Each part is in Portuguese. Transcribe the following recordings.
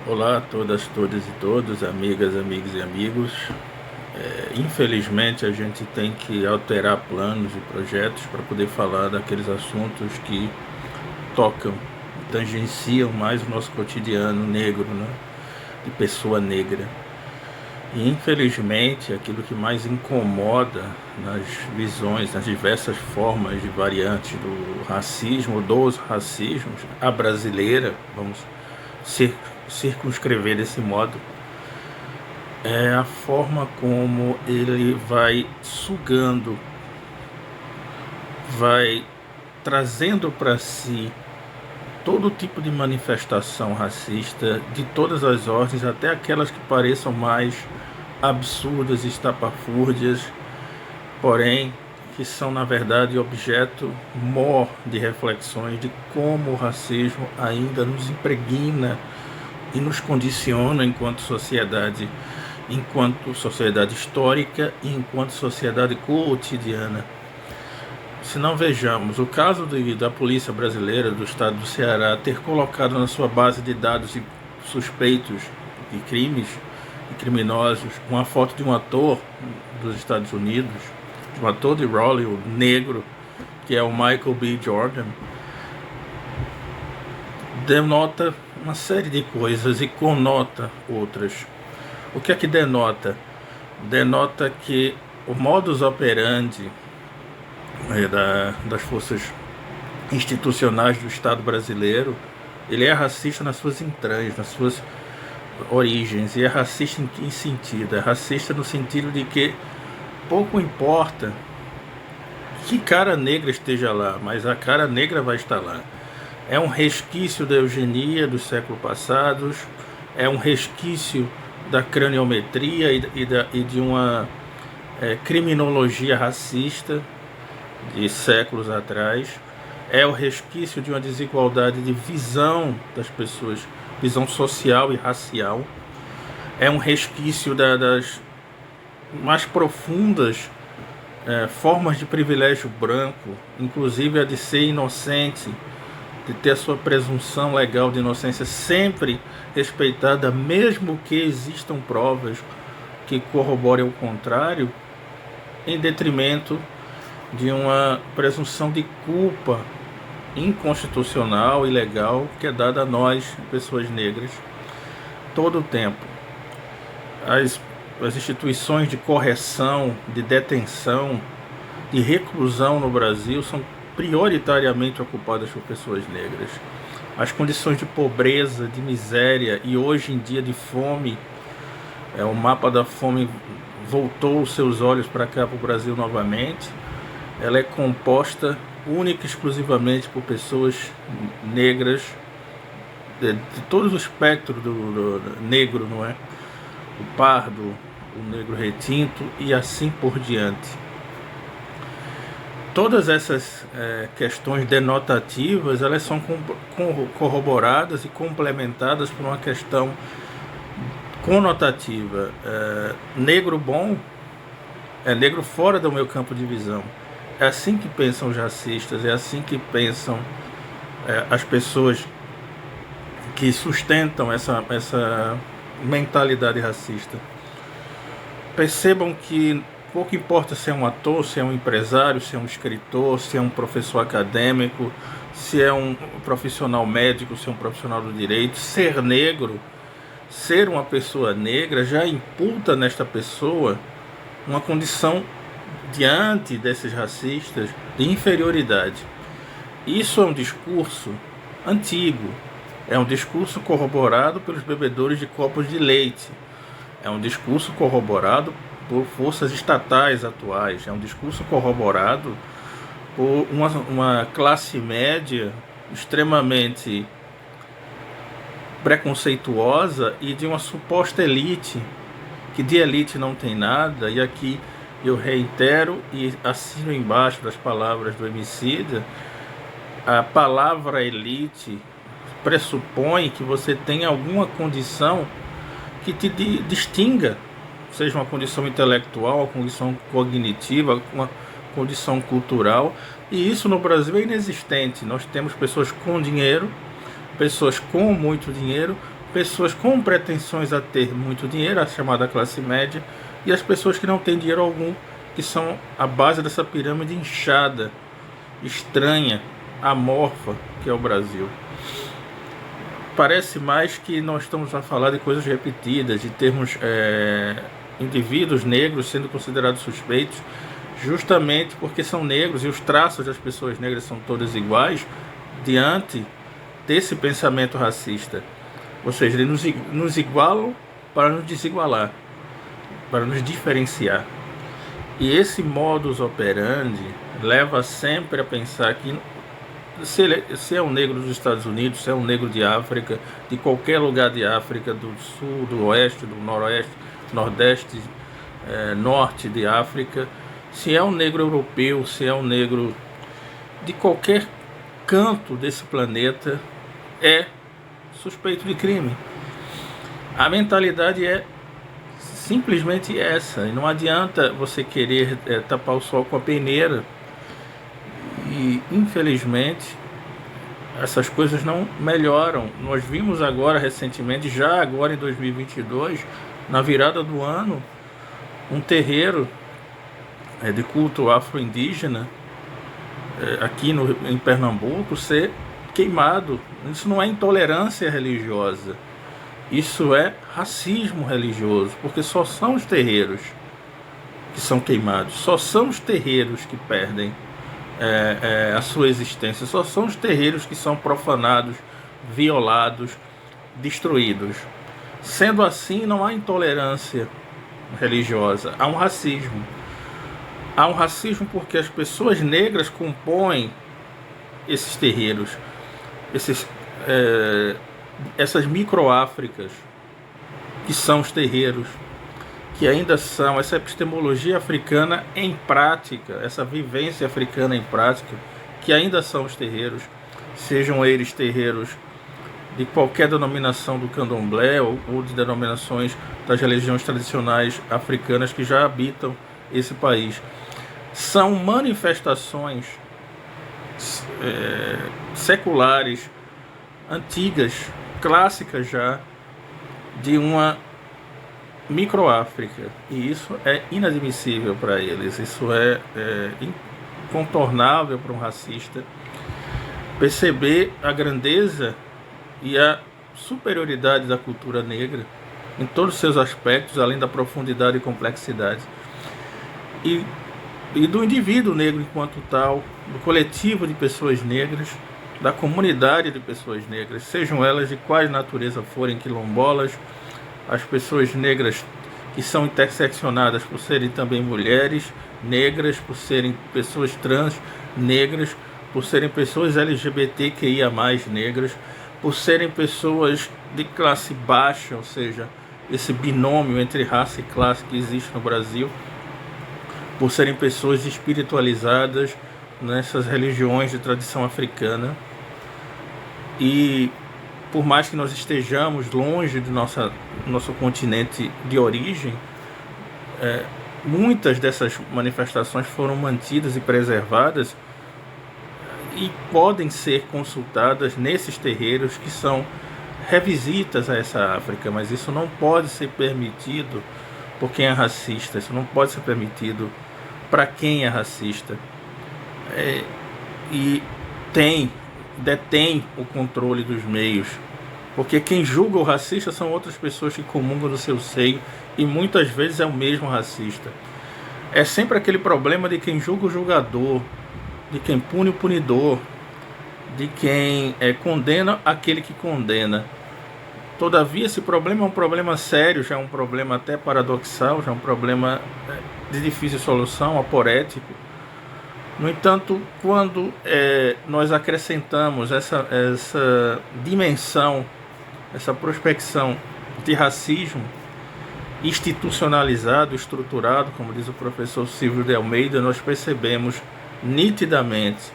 Olá a todas, todas e todos, amigas, amigos e amigos. Infelizmente a gente tem que alterar planos e projetos para poder falar daqueles assuntos que tocam, tangenciam mais o nosso cotidiano negro, né? De pessoa negra. E infelizmente aquilo que mais incomoda nas visões, nas diversas formas de variantes do racismo, dos racismos, a brasileira, vamos circunscrever desse modo, é a forma como ele vai sugando, vai trazendo para si todo tipo de manifestação racista de todas as ordens, até aquelas que pareçam mais absurdas, estapafúrdias, porém que são na verdade objeto maior de reflexões de como o racismo ainda nos impregna e nos condiciona enquanto sociedade histórica e enquanto sociedade cotidiana. Se não vejamos o caso da polícia brasileira do estado do Ceará ter colocado na sua base de dados de suspeitos de crimes e criminosos uma foto de um ator dos Estados Unidos, de um ator de Hollywood negro, que é o Michael B. Jordan, denota uma série de coisas e conota outras. O que é que denota? Denota que o modus operandi das forças institucionais do Estado brasileiro, ele é racista nas suas entranhas, nas suas origens. E é racista em que sentido? É racista no sentido de que pouco importa que cara negra esteja lá, mas a cara negra vai estar lá. É um resquício da eugenia dos séculos passados, é um resquício da craniometria e de uma criminologia racista de séculos atrás, é o resquício de uma desigualdade de visão das pessoas, visão social e racial, é um resquício das mais profundas formas de privilégio branco, inclusive a de ser inocente, de ter a sua presunção legal de inocência sempre respeitada, mesmo que existam provas que corroborem o contrário, em detrimento de uma presunção de culpa inconstitucional e ilegal que é dada a nós, pessoas negras, todo o tempo. As instituições de correção, de detenção, de reclusão no Brasil são prioritariamente ocupadas por pessoas negras. As condições de pobreza, de miséria e hoje em dia de fome, o mapa da fome voltou os seus olhos para cá, para o Brasil novamente. Ela é composta única e exclusivamente por pessoas negras, de todo o espectro do negro, não é? O pardo, o negro retinto e assim por diante. Todas essas questões denotativas, elas são corroboradas e complementadas por uma questão conotativa. Negro bom é negro fora do meu campo de visão. É assim que pensam os racistas, é assim que pensam as pessoas que sustentam essa mentalidade racista. Percebam que pouco importa se é um ator, se é um empresário, se é um escritor, se é um professor acadêmico, se é um profissional médico, se é um profissional do direito, ser negro, ser uma pessoa negra já imputa nesta pessoa uma condição diante desses racistas de inferioridade. Isso é um discurso antigo, é um discurso corroborado pelos bebedores de copos de leite, é um discurso corroborado por forças estatais atuais, é um discurso corroborado por uma classe média extremamente preconceituosa e de uma suposta elite, que de elite não tem nada. E aqui eu reitero e assino embaixo das palavras do Emicida: a palavra elite pressupõe que você tenha alguma condição que te distinga, seja uma condição intelectual, uma condição cognitiva, uma condição cultural, e isso no Brasil é inexistente. Nós temos pessoas com dinheiro, pessoas com muito dinheiro, pessoas com pretensões a ter muito dinheiro, a chamada classe média, e as pessoas que não têm dinheiro algum, que são a base dessa pirâmide inchada, estranha, amorfa, que é o Brasil. Parece mais que nós estamos a falar de coisas repetidas, de termos indivíduos negros sendo considerados suspeitos, justamente porque são negros e os traços das pessoas negras são todos iguais, diante desse pensamento racista. Ou seja, eles nos igualam para nos desigualar, para nos diferenciar. E esse modus operandi leva sempre a pensar que se é um negro dos Estados Unidos, se é um negro de África, de qualquer lugar de África, do sul, do oeste, do noroeste, nordeste, norte de África, se é um negro europeu, se é um negro de qualquer canto desse planeta, é suspeito de crime. A mentalidade é simplesmente essa, e não adianta você querer tapar o sol com a peneira. E infelizmente essas coisas não melhoram. Nós vimos agora recentemente, já agora em 2022, na virada do ano, um terreiro de culto afro-indígena aqui em Pernambuco ser queimado. Isso não é intolerância religiosa, isso é racismo religioso, porque só são os terreiros que são queimados, só são os terreiros que perdem a sua existência, só são os terreiros que são profanados, violados, destruídos. Sendo assim, não há intolerância religiosa, há um racismo. Há um racismo porque as pessoas negras compõem esses terreiros, essas micro-Áfricas, que são os terreiros, que ainda são essa epistemologia africana em prática, essa vivência africana em prática, que ainda são os terreiros, sejam eles terreiros de qualquer denominação do candomblé ou de denominações das religiões tradicionais africanas que já habitam esse país. São manifestações seculares, antigas, clássicas já, de uma micro-África, e isso é inadmissível para eles, isso é incontornável para um racista perceber a grandeza e a superioridade da cultura negra em todos os seus aspectos, além da profundidade e complexidade, e do indivíduo negro enquanto tal, do coletivo de pessoas negras, da comunidade de pessoas negras, sejam elas de quais natureza forem, quilombolas, as pessoas negras que são interseccionadas por serem também mulheres negras, por serem pessoas trans negras, por serem pessoas LGBTQIA+, negras, por serem pessoas de classe baixa, ou seja, esse binômio entre raça e classe que existe no Brasil, por serem pessoas espiritualizadas nessas religiões de tradição africana. E por mais que nós estejamos longe do nosso continente de origem, muitas dessas manifestações foram mantidas e preservadas e podem ser consultadas nesses terreiros que são revisitas a essa África, mas isso não pode ser permitido por quem é racista, isso não pode ser permitido para quem é racista e detém o controle dos meios, porque quem julga o racista são outras pessoas que comungam do seu seio, e muitas vezes é o mesmo racista. É sempre aquele problema de quem julga o julgador, de quem pune o punidor, de quem condena aquele que condena. Todavia, esse problema é um problema sério, já é um problema até paradoxal, já é um problema de difícil solução, aporético. No entanto, quando nós acrescentamos essa dimensão, essa prospecção de racismo institucionalizado, estruturado, como diz o professor Silvio de Almeida, nós percebemos nitidamente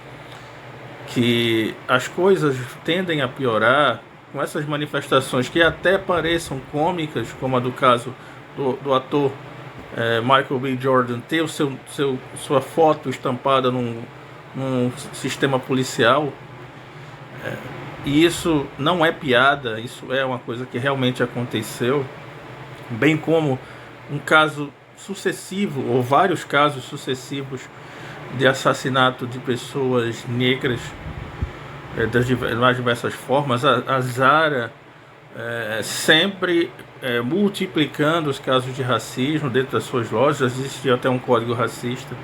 que as coisas tendem a piorar com essas manifestações que até pareçam cômicas, como a do caso do ator Michael B. Jordan ter sua foto estampada num sistema policial, E isso não é piada, isso é uma coisa que realmente aconteceu, bem como um caso sucessivo, ou vários casos sucessivos de assassinato de pessoas negras das mais diversas formas. A Zara sempre multiplicando os casos de racismo dentro das suas lojas. Existia até um código racista.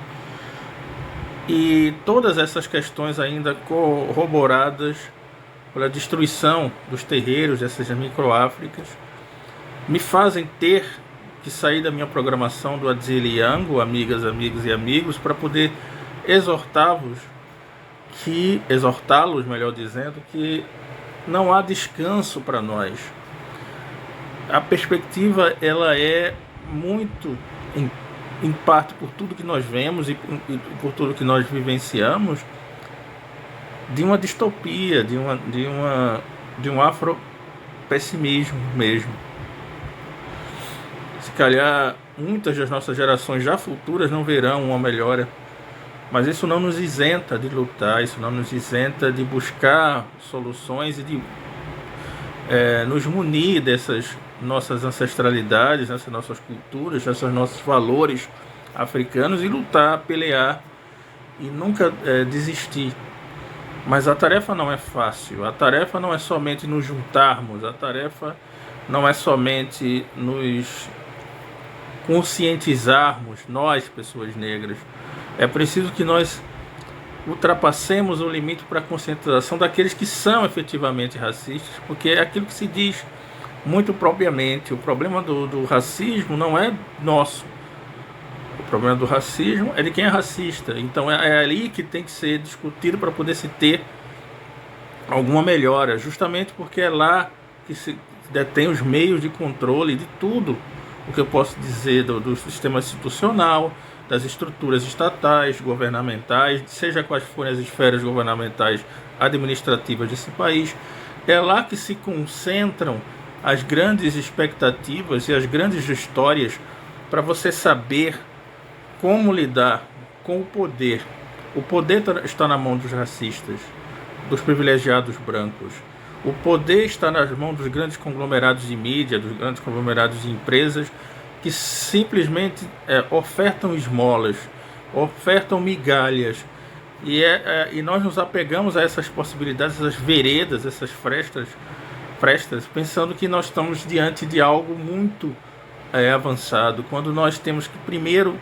E todas essas questões ainda corroboradas pela destruição dos terreiros dessas microáfricas me fazem ter que sair da minha programação do Adziliango, amigas, amigos e amigos, para poder exortá-los, melhor dizendo, que não há descanso para nós. A perspectiva ela é muito, em parte por tudo que nós vemos e por tudo que nós vivenciamos, de uma distopia, de um afropessimismo mesmo. Se calhar muitas das nossas gerações já futuras não verão uma melhora, mas isso não nos isenta de lutar, isso não nos isenta de buscar soluções e de nos munir dessas nossas ancestralidades, dessas nossas culturas, desses nossos valores africanos e lutar, pelear e nunca desistir. Mas a tarefa não é fácil, a tarefa não é somente nos juntarmos, a tarefa não é somente nos conscientizarmos, nós, pessoas negras. É preciso que nós ultrapassemos o limite para a conscientização daqueles que são efetivamente racistas, porque é aquilo que se diz muito propriamente. O problema do racismo não é nosso. O problema do racismo é de quem é racista. Então é ali que tem que ser discutido para poder se ter alguma melhora, justamente porque é lá que se detém os meios de controle de tudo o que eu posso dizer do sistema institucional, das estruturas estatais, governamentais, seja quais forem as esferas governamentais administrativas desse país. É lá que se concentram as grandes expectativas e as grandes histórias para você saber como lidar com o poder. O poder está na mão dos racistas, dos privilegiados brancos. O poder está nas mãos dos grandes conglomerados de mídia, dos grandes conglomerados de empresas que simplesmente ofertam esmolas, ofertam migalhas. E nós nos apegamos a essas possibilidades, essas veredas, essas frestas, pensando que nós estamos diante de algo muito avançado, quando nós temos que primeiro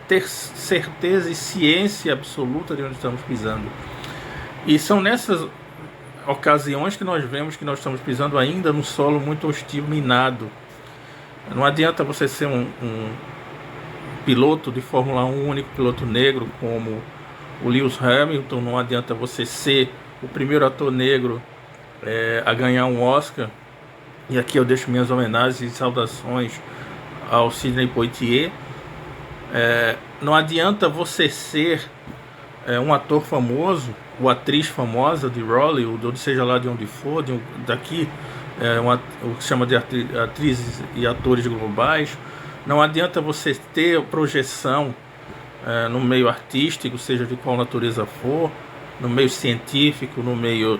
ter certeza e ciência absoluta de onde estamos pisando. E são nessas ocasiões que nós vemos que nós estamos pisando ainda num solo muito hostil, minado. Não adianta você ser um piloto de Fórmula 1, único piloto negro como o Lewis Hamilton. Não adianta você ser o primeiro ator negro a ganhar um Oscar. E aqui eu deixo minhas homenagens e saudações ao Sidney Poitier. Não adianta você ser um ator famoso ou atriz famosa de Hollywood, ou seja lá de onde for, daqui, o que se chama de atrizes e atores globais. Não adianta você ter projeção no meio artístico, seja de qual natureza for, no meio científico, no meio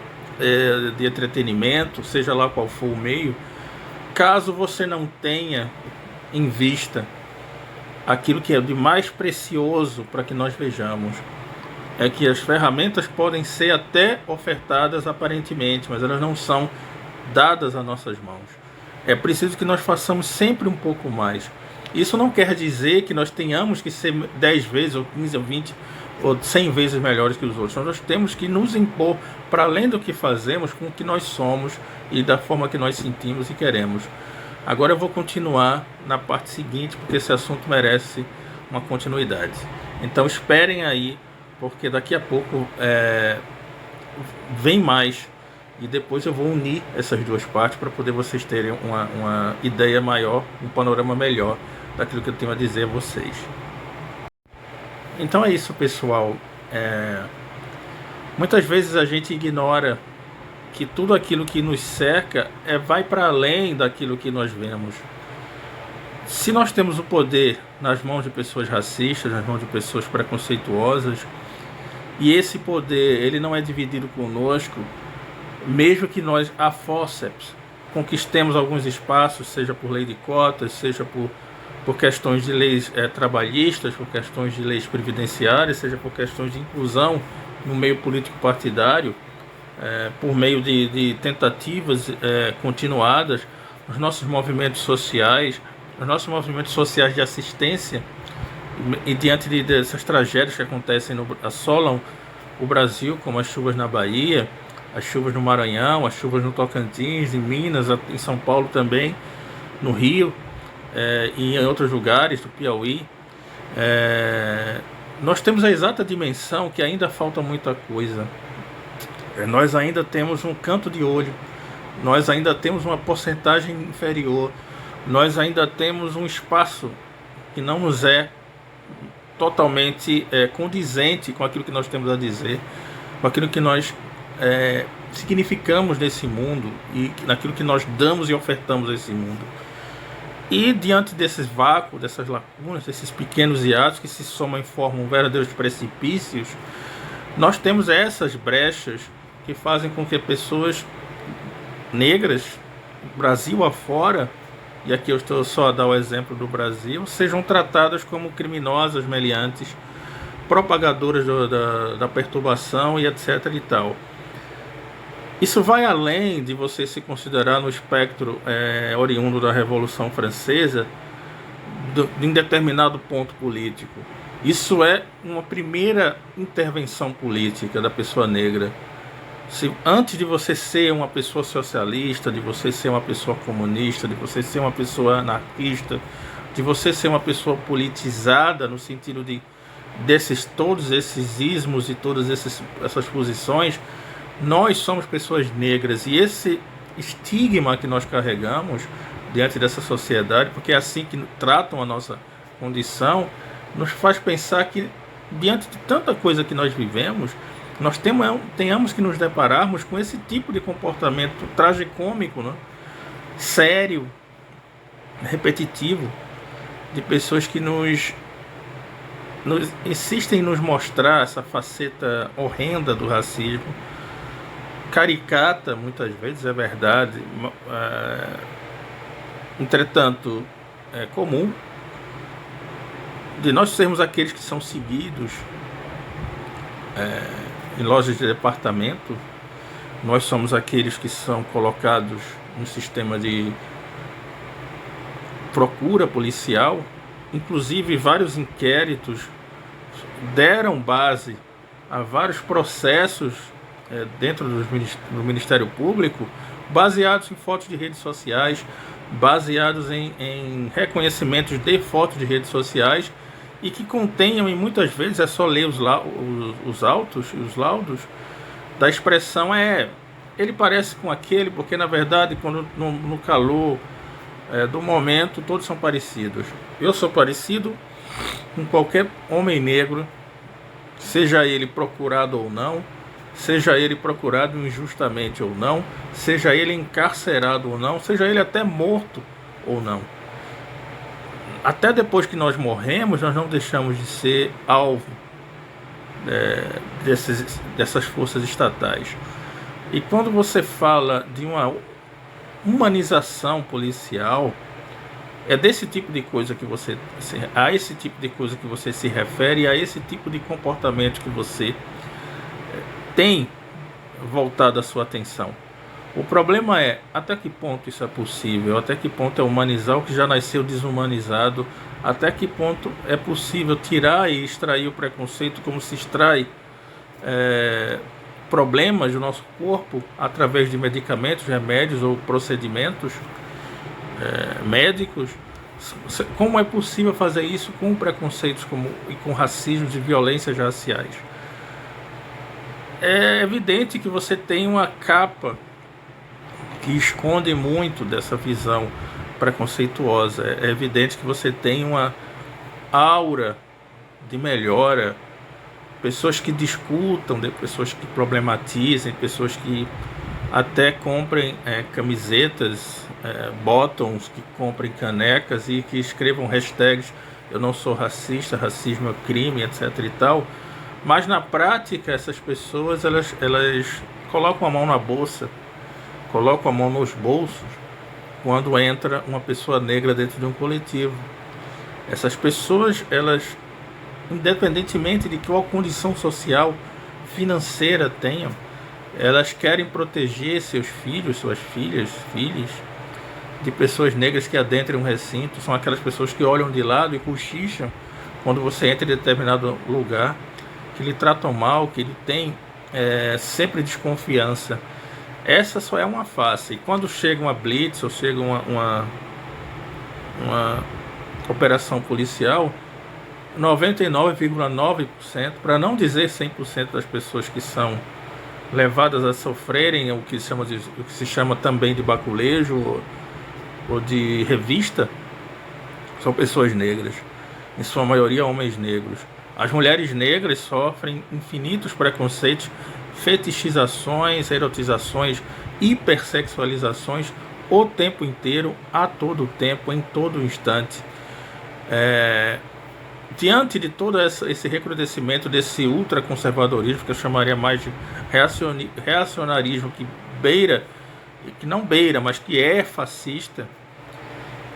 de entretenimento, seja lá qual for o meio, caso você não tenha em vista aquilo que é de mais precioso para que nós vejamos. É que as ferramentas podem ser até ofertadas aparentemente, mas elas não são dadas às nossas mãos. É preciso que nós façamos sempre um pouco mais. Isso não quer dizer que nós tenhamos que ser 10 vezes, ou 15, ou 20, ou 100 vezes melhores que os outros. Nós temos que nos impor para além do que fazemos, com o que nós somos e da forma que nós sentimos e queremos. Agora eu vou continuar na parte seguinte, porque esse assunto merece uma continuidade. Então esperem aí, porque daqui a pouco vem mais, e depois eu vou unir essas duas partes para poder vocês terem uma ideia maior, um panorama melhor daquilo que eu tenho a dizer a vocês. Então é isso, pessoal. Muitas vezes a gente ignora que tudo aquilo que nos cerca vai para além daquilo que nós vemos. Se nós temos o poder nas mãos de pessoas racistas, nas mãos de pessoas preconceituosas, e esse poder ele não é dividido conosco, mesmo que nós, a fórceps, conquistemos alguns espaços, seja por lei de cotas, seja por questões de leis trabalhistas, por questões de leis previdenciárias, seja por questões de inclusão no meio político partidário, por meio de tentativas continuadas, os nossos movimentos sociais de assistência, e diante dessas tragédias que acontecem, assolam o Brasil, como as chuvas na Bahia, as chuvas no Maranhão, as chuvas no Tocantins, em Minas, em São Paulo também, no Rio, e em outros lugares do Piauí, nós temos a exata dimensão que ainda falta muita coisa. Nós ainda temos um canto de olho, nós ainda temos uma porcentagem inferior, nós ainda temos um espaço que não nos é totalmente condizente com aquilo que nós temos a dizer, com aquilo que nós significamos nesse mundo e naquilo que nós damos e ofertamos a esse mundo. E diante desses vácuos, dessas lacunas, desses pequenos hiatos que se somam e formam verdadeiros precipícios, nós temos essas brechas que fazem com que pessoas negras, Brasil afora, e aqui eu estou só a dar o exemplo do Brasil, sejam tratadas como criminosas, meliantes, propagadoras da perturbação e etc. e tal. Isso vai além de você se considerar no espectro oriundo da Revolução Francesa, de um determinado ponto político. Isso é uma primeira intervenção política da pessoa negra. Antes de você ser uma pessoa socialista, de você ser uma pessoa comunista, de você ser uma pessoa anarquista, de você ser uma pessoa politizada, no sentido de todos esses ismos e todas essas posições, nós somos pessoas negras, e esse estigma que nós carregamos diante dessa sociedade, porque é assim que tratam a nossa condição, nos faz pensar que, diante de tanta coisa que nós vivemos, nós tenhamos que nos depararmos com esse tipo de comportamento tragicômico, né? Sério, repetitivo, de pessoas que nos insistem em nos mostrar essa faceta horrenda do racismo, caricata, muitas vezes, é verdade, entretanto, é comum, de nós sermos aqueles que são seguidos em lojas de departamento, nós somos aqueles que são colocados no sistema de procura policial. Inclusive, vários inquéritos deram base a vários processos dentro do Ministério Público, baseados em fotos de redes sociais, baseados em reconhecimentos de fotos de redes sociais, e que contenham, e muitas vezes é só ler os autos e os laudos, da expressão ele parece com aquele, porque na verdade, quando no calor do momento, todos são parecidos. Eu sou parecido com qualquer homem negro, seja ele procurado ou não, seja ele procurado injustamente ou não, seja ele encarcerado ou não, seja ele até morto ou não. Até depois que nós morremos, nós não deixamos de ser alvo dessas forças estatais. E quando você fala de uma humanização policial, é desse tipo de coisa que você, a esse tipo de coisa que você se refere, a esse tipo de comportamento que você tem voltado a sua atenção. O problema é até que ponto isso é possível, até que ponto é humanizar o que já nasceu desumanizado, até que ponto é possível tirar e extrair o preconceito como se extrai problemas do nosso corpo através de medicamentos, remédios ou procedimentos médicos. Como é possível fazer isso com preconceitos e com racismos e violências raciais? É evidente que você tem uma capa que esconde muito dessa visão preconceituosa. É evidente que você tem uma aura de melhora, pessoas que discutam, pessoas que problematizem, pessoas que até comprem camisetas, bottoms, que comprem canecas e que escrevam hashtags "eu não sou racista, racismo é crime", etc. e tal. Mas na prática, essas pessoas elas colocam a mão na bolsa, colocam a mão nos bolsos quando entra uma pessoa negra dentro de um coletivo. Essas pessoas, elas, independentemente de qual condição social, financeira tenham, elas querem proteger seus filhos, suas filhas, filhos de pessoas negras que adentrem um recinto. São aquelas pessoas que olham de lado e cochicham quando você entra em determinado lugar, que lhe tratam mal, que lhe tem sempre desconfiança. Essa só é uma face. E quando chega uma blitz ou chega uma operação policial, 99,9%, para não dizer 100% das pessoas que são levadas a sofrerem o que se chama também de baculejo ou de revista, são pessoas negras, em sua maioria homens negros. As mulheres negras sofrem infinitos preconceitos, fetichizações, erotizações, hipersexualizações o tempo inteiro, a todo tempo, em todo instante. Diante de todo esse recrudescimento desse ultraconservadorismo, que eu chamaria mais de reacionarismo, que não beira, mas que é fascista,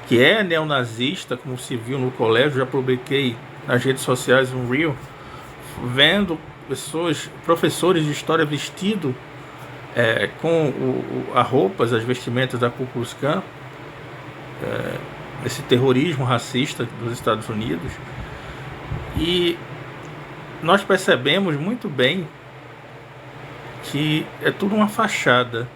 que é neonazista, como se viu no colégio, já publiquei nas redes sociais um reel, vendo professores de história vestidos com as roupas, as vestimentas da Ku Klux Klan, esse terrorismo racista dos Estados Unidos. E nós percebemos muito bem que é tudo uma fachada,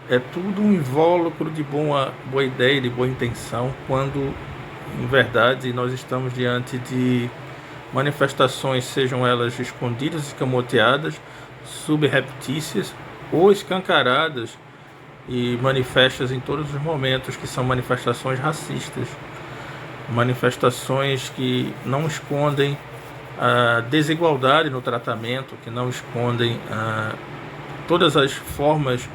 é tudo um invólucro de boa ideia, de boa intenção, quando em verdade nós estamos diante de manifestações, sejam elas escondidas, escamoteadas, subreptícias ou escancaradas e manifestas em todos os momentos, que são manifestações racistas, manifestações que não escondem a desigualdade no tratamento, que não escondem todas as formas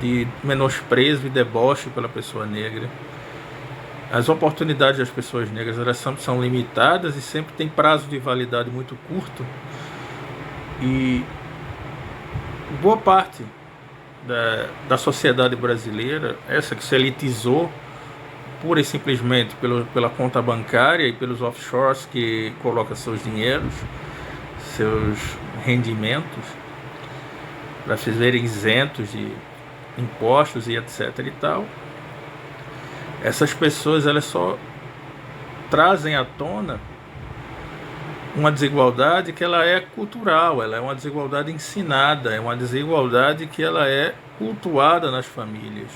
de menosprezo e deboche pela pessoa negra. As oportunidades das pessoas negras, elas são limitadas e sempre tem prazo de validade muito curto, e boa parte da sociedade brasileira, essa que se elitizou pura e simplesmente pela conta bancária e pelos offshores que colocam seus dinheiros, seus rendimentos, para serem isentos de impostos e etc e tal. Essas pessoas, elas só trazem à tona uma desigualdade que ela é cultural, ela é uma desigualdade ensinada, é uma desigualdade que ela é cultuada nas famílias.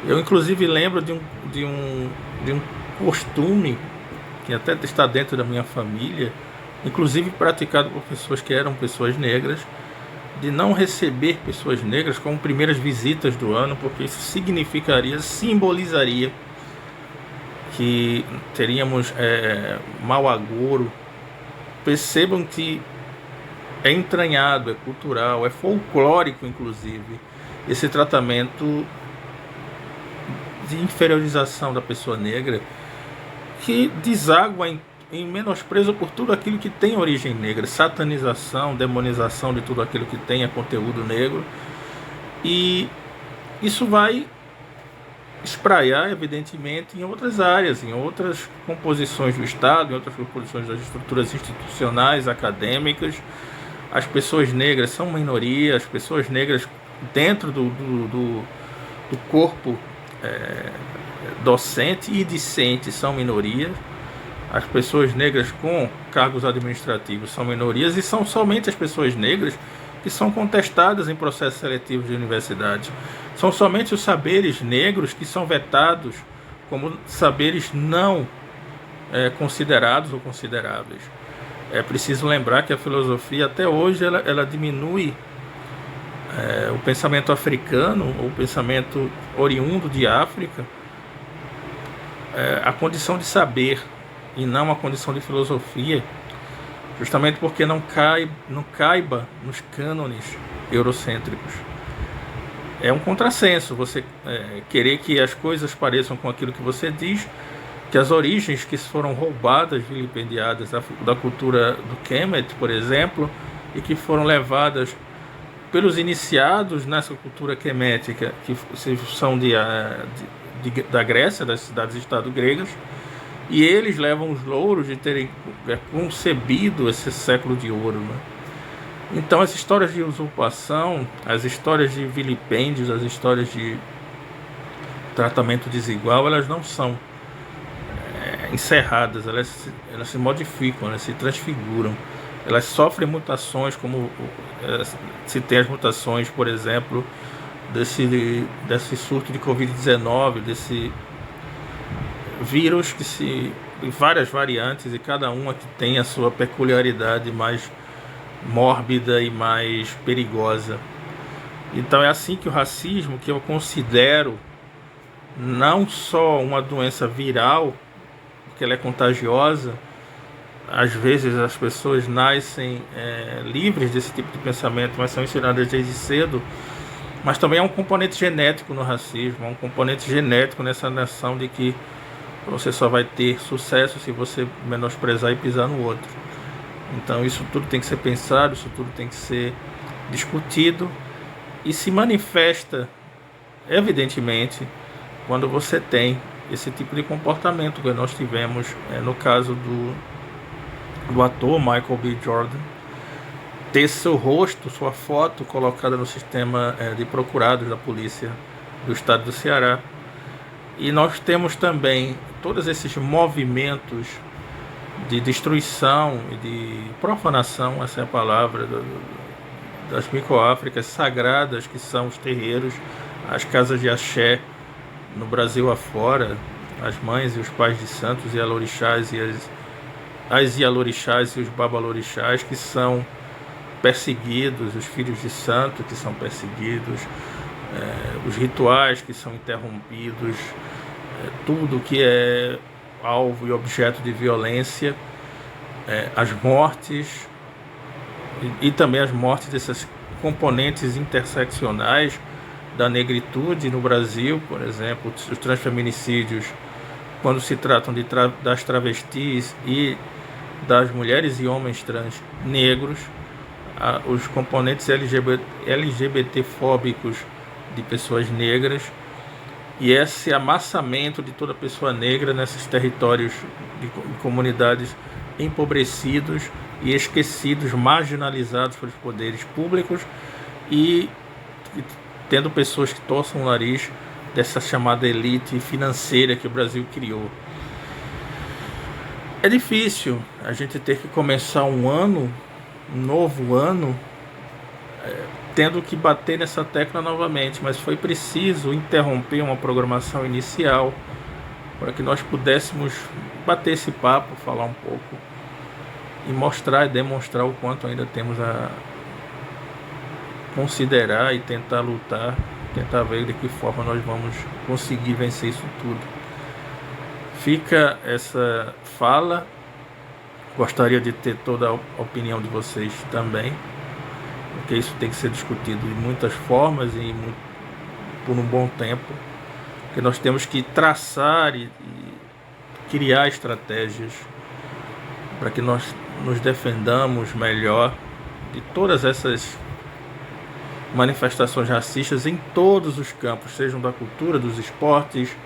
Eu inclusive lembro de um costume que até está dentro da minha família, inclusive praticado por pessoas que eram pessoas negras, de não receber pessoas negras como primeiras visitas do ano, porque isso simbolizaria que teríamos mau agouro. Percebam que é entranhado, é cultural, é folclórico, inclusive, esse tratamento de inferiorização da pessoa negra, que deságua em menosprezo por tudo aquilo que tem origem negra, satanização, demonização de tudo aquilo que tenha conteúdo negro. E isso vai espraiar, evidentemente, em outras áreas, em outras composições do Estado, em outras composições das estruturas institucionais, acadêmicas. As pessoas negras são minoria, as pessoas negras dentro do corpo docente e discente são minorias. As pessoas negras com cargos administrativos são minorias, e são somente as pessoas negras que são contestadas em processos seletivos de universidades. São somente os saberes negros que são vetados como saberes não considerados ou consideráveis. É preciso lembrar que a filosofia até hoje ela diminui o pensamento africano, ou o pensamento oriundo de África, a condição de saber e não a condição de filosofia, justamente porque não caiba nos cânones eurocêntricos. É um contrassenso você querer que as coisas pareçam com aquilo que você diz, que as origens que foram roubadas, vilipendiadas da cultura do Kemet, por exemplo, e que foram levadas pelos iniciados nessa cultura quemética, que são da Grécia, das cidades-estado gregas, e eles levam os louros de terem concebido esse século de ouro, né? Então as histórias de usurpação, as histórias de vilipêndios, as histórias de tratamento desigual, elas não são encerradas, elas se modificam, elas se transfiguram, elas sofrem mutações, como se tem as mutações, por exemplo, desse surto de Covid-19, desse vírus várias variantes, e cada uma que tem a sua peculiaridade mais mórbida e mais perigosa. Então é assim que o racismo, que eu considero não só uma doença viral, porque ela é contagiosa, às vezes as pessoas nascem livres desse tipo de pensamento, mas são ensinadas desde cedo, mas também há um componente genético no racismo, há um componente genético nessa noção de que você só vai ter sucesso se você menosprezar e pisar no outro. Então isso tudo tem que ser pensado, isso tudo tem que ser discutido, e se manifesta, evidentemente, quando você tem esse tipo de comportamento que nós tivemos no caso do ator Michael B. Jordan, ter seu rosto, sua foto colocada no sistema de procurados da polícia do estado do Ceará. E nós temos também todos esses movimentos de destruição e de profanação, essa é a palavra, das microáfricas sagradas, que são os terreiros, as casas de axé no Brasil afora, as mães e os pais de santos e alorixás, e as ialorixás e os babalorixás, que são perseguidos, os filhos de santo que são perseguidos, os rituais que são interrompidos, tudo que é alvo e objeto de violência, as mortes e também as mortes desses componentes interseccionais da negritude no Brasil, por exemplo, os transfeminicídios, quando se tratam das travestis e das mulheres e homens trans negros, os componentes LGBT-fóbicos de pessoas negras, e esse amassamento de toda pessoa negra nesses territórios de comunidades empobrecidos e esquecidos, marginalizados pelos poderes públicos, e tendo pessoas que torçam o nariz dessa chamada elite financeira que o Brasil criou. É difícil a gente ter que começar um novo ano, tendo que bater nessa tecla novamente, mas foi preciso interromper uma programação inicial para que nós pudéssemos bater esse papo, falar um pouco e mostrar e demonstrar o quanto ainda temos a considerar e tentar lutar, tentar ver de que forma nós vamos conseguir vencer isso tudo. Fica essa fala, gostaria de ter toda a opinião de vocês também, porque isso tem que ser discutido de muitas formas e por um bom tempo, porque nós temos que traçar e criar estratégias para que nós nos defendamos melhor de todas essas manifestações racistas em todos os campos, sejam da cultura, dos esportes,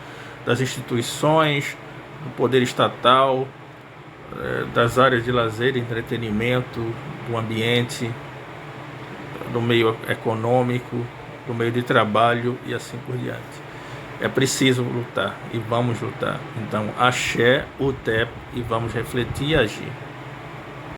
das instituições, do poder estatal, das áreas de lazer e entretenimento, do ambiente, do meio econômico, do meio de trabalho e assim por diante. É preciso lutar e vamos lutar. Então, axé, utep, e vamos refletir e agir.